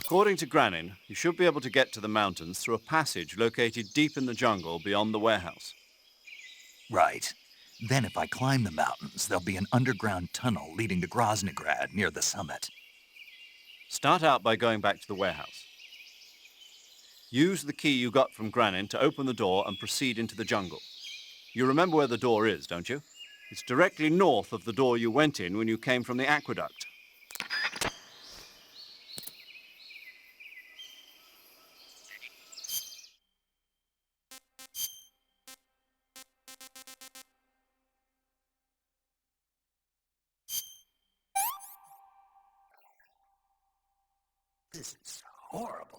According to Granin, you should be able to get to the mountains through a passage located deep in the jungle beyond the warehouse. Right. Then if I climb the mountains, there'll be an underground tunnel leading to Groznygrad near the summit. Start out by going back to the warehouse. Use the key you got from Granin to open the door and proceed into the jungle. You remember where the door is, don't you? It's directly north of the door you went in when you came from the aqueduct. This is horrible.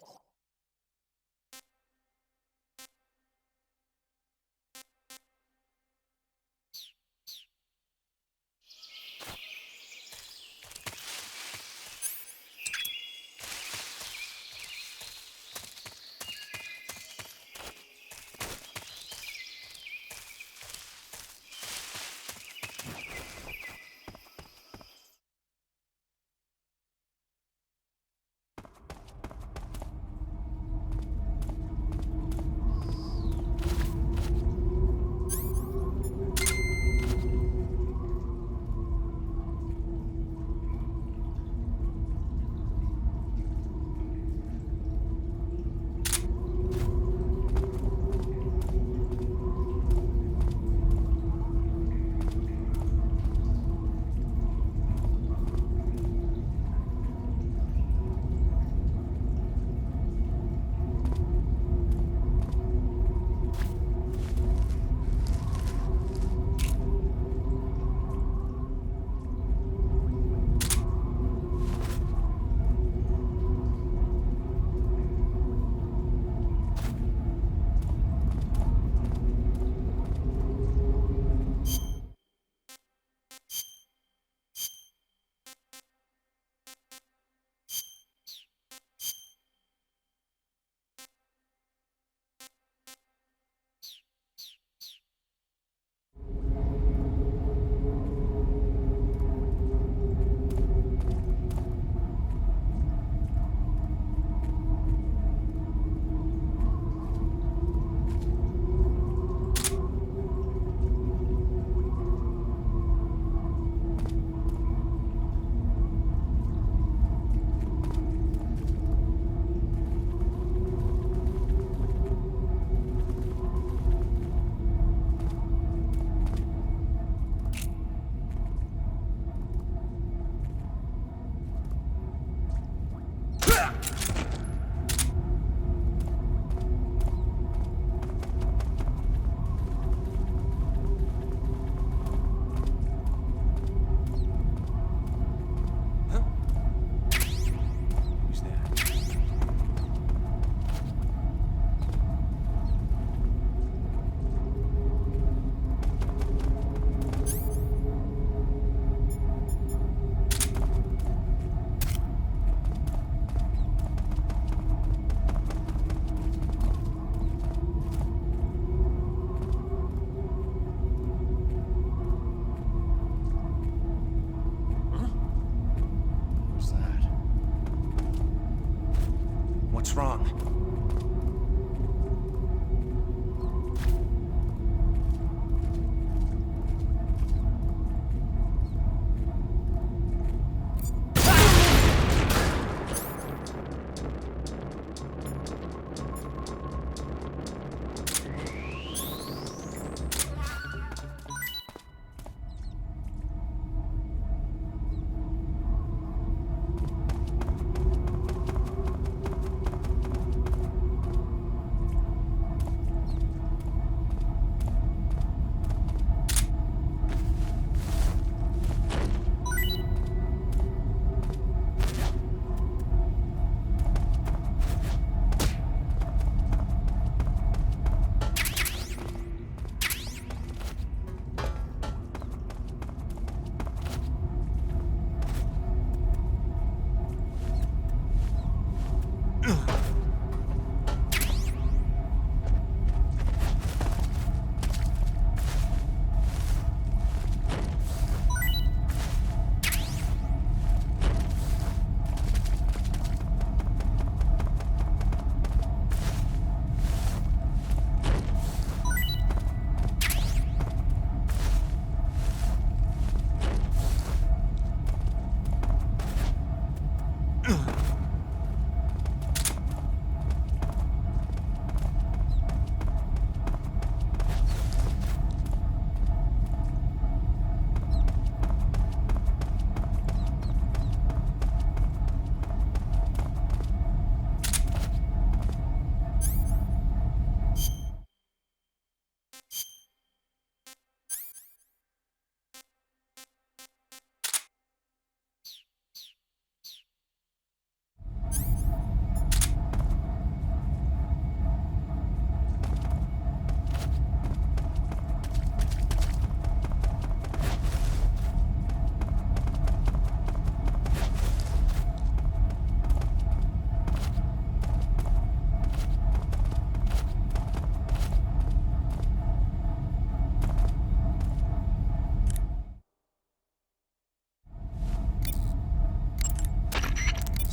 What's wrong?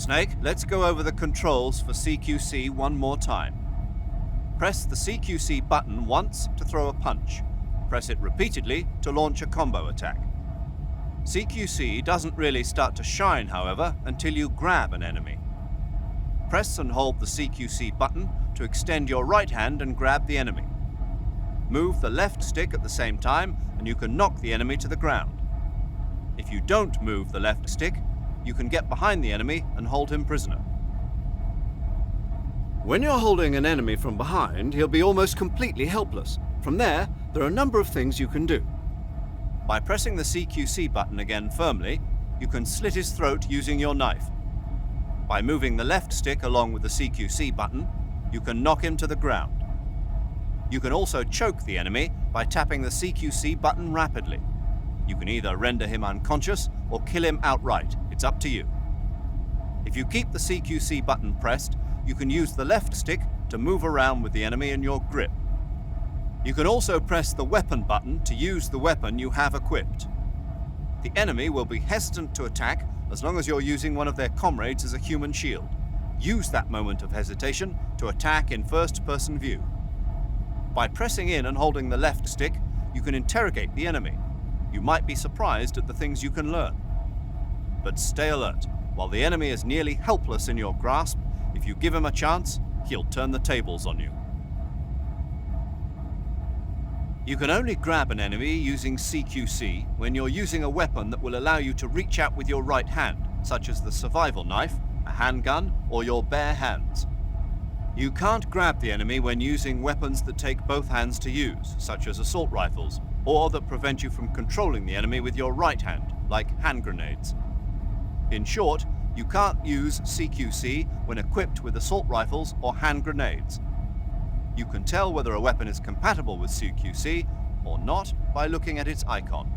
Snake, let's go over the controls for CQC one more time. Press the CQC button once to throw a punch. Press it repeatedly to launch a combo attack. CQC doesn't really start to shine, however, until you grab an enemy. Press and hold the CQC button to extend your right hand and grab the enemy. Move the left stick at the same time and you can knock the enemy to the ground. If you don't move the left stick, you can get behind the enemy and hold him prisoner. When you're holding an enemy from behind, he'll be almost completely helpless. From there are a number of things you can do. By pressing the CQC button again firmly, you can slit his throat using your knife. By moving the left stick along with the CQC button, you can knock him to the ground. You can also choke the enemy by tapping the CQC button rapidly. You can either render him unconscious or kill him outright. It's up to you. If you keep the CQC button pressed, you can use the left stick to move around with the enemy in your grip. You can also press the weapon button to use the weapon you have equipped. The enemy will be hesitant to attack as long as you're using one of their comrades as a human shield. Use that moment of hesitation to attack in first-person view. By pressing in and holding the left stick, you can interrogate the enemy. You might be surprised at the things you can learn. But stay alert. While the enemy is nearly helpless in your grasp, if you give him a chance, he'll turn the tables on you. You can only grab an enemy using CQC when you're using a weapon that will allow you to reach out with your right hand, such as the survival knife, a handgun, or your bare hands. You can't grab the enemy when using weapons that take both hands to use, such as assault rifles, or that prevent you from controlling the enemy with your right hand, like hand grenades. In short, you can't use CQC when equipped with assault rifles or hand grenades. You can tell whether a weapon is compatible with CQC or not by looking at its icon.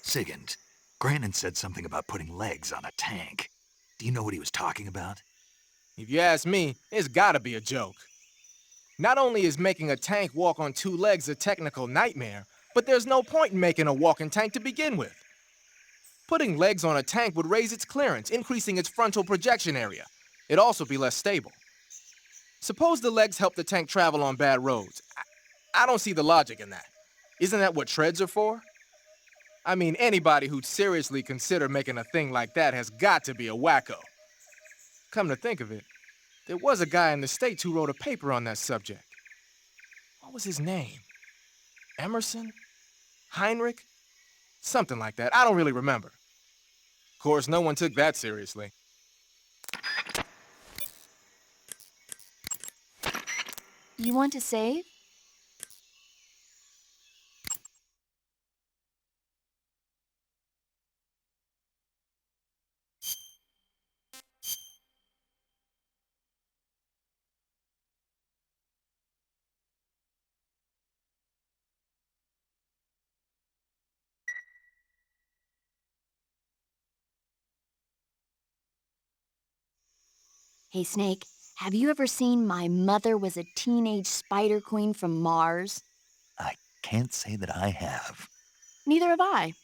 Sigint, Grannon said something about putting legs on a tank. Do you know what he was talking about? If you ask me, it's gotta be a joke. Not only is making a tank walk on two legs a technical nightmare, but there's no point in making a walking tank to begin with. Putting legs on a tank would raise its clearance, increasing its frontal projection area. It'd also be less stable. Suppose the legs help the tank travel on bad roads. I don't see the logic in that. Isn't that what treads are for? I mean, anybody who'd seriously consider making a thing like that has got to be a wacko. Come to think of it, there was a guy in the States who wrote a paper on that subject. What was his name? Emerson? Heinrich? Something like that. I don't really remember. Of course, no one took that seriously. You want to save? Hey, Snake, have you ever seen My Mother Was a Teenage Spider Queen from Mars? I can't say that I have. Neither have I.